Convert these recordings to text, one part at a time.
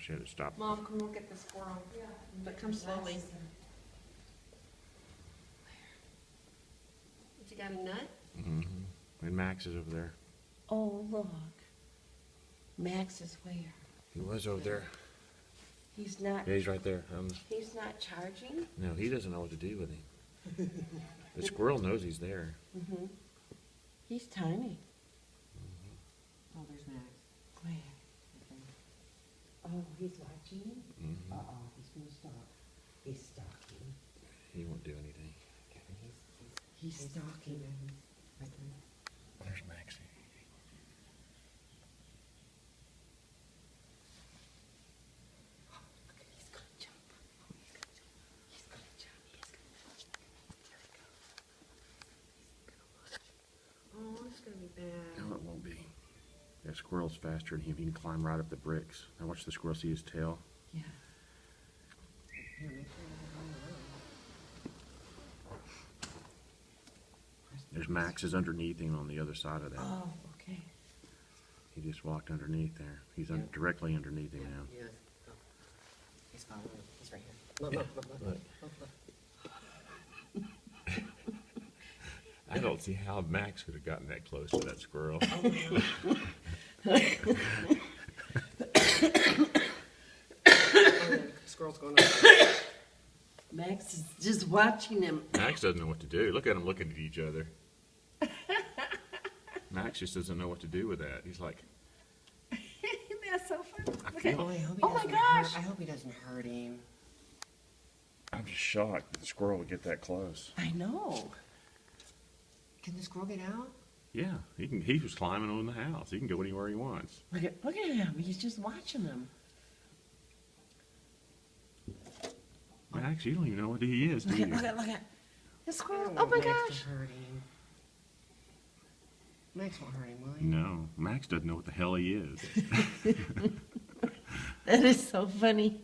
she had to stop. Mom, come look at the squirrel. Yeah. But come slowly. Has he got a nut? Mm-hmm. And Max is over there. Oh, look. Max is where? He was over there. He's not. Yeah, he's right there. He's not charging? No, he doesn't know what to do with him. The squirrel knows he's there. Mm-hmm. He's tiny. Oh, there's Max. Where? Oh, he's watching? Mm-hmm. Uh-oh, he's gonna stalk. He's stalking. He won't do anything. He's stalking. Right there. There's Max. He's gonna jump. He's gonna jump. Oh, it's gonna be bad. No, it won't be. That squirrel's faster than him. He can climb right up the bricks. Now watch the squirrel see his tail. Yeah. Here, make sure you have it on the There's Max is underneath him on the other side of that. Oh, okay. He just walked underneath there. He's directly underneath him now. Yes. Oh. He's following him. He's right here. Look, look, look, look. Look. I don't see how Max could have gotten that close to that squirrel. Squirrel's going up. Max is just watching him. Max doesn't know what to do. Look at them looking at each other. Max just doesn't know what to do with that. He's like, That's so funny. I Look at- feel- Oh, I hope he Oh my doesn't gosh. hurt. I hope he doesn't hurt him. I'm just shocked that the squirrel would get that close. I know. Can the squirrel get out? Yeah, he was climbing on the house. He can go anywhere he wants. Look at him. He's just watching him. Max, you don't even know what he is, do Look at, you? look at. The I squirrel. don't Oh want my Max gosh. to hurt him. Max won't hurt him, will he? No, Max doesn't know what the hell he is. That is so funny.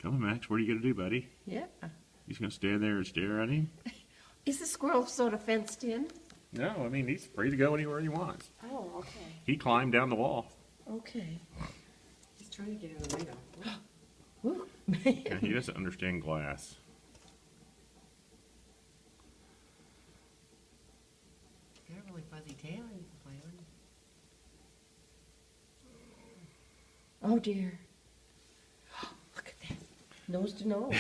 Come on, Max, what are you going to do, buddy? Yeah. He's going to stand there and stare at him? Is the squirrel sort of fenced in? No, I mean, he's free to go anywhere he wants. Oh, okay. He climbed down the wall. Okay. He's trying to get in the window. Woo. Yeah, he doesn't understand glass. He's got a really fuzzy tail he can play on. Oh dear. Look at that. Nose to nose.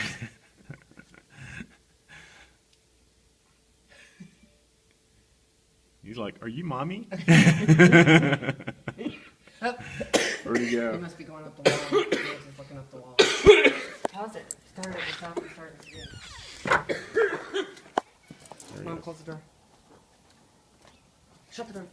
He's like, are you mommy? Where'd he He go? must be going up the wall. Max is looking up the wall. Pause it. Start it. Stop and start it again. There he Mom, is. close the door. Shut the door.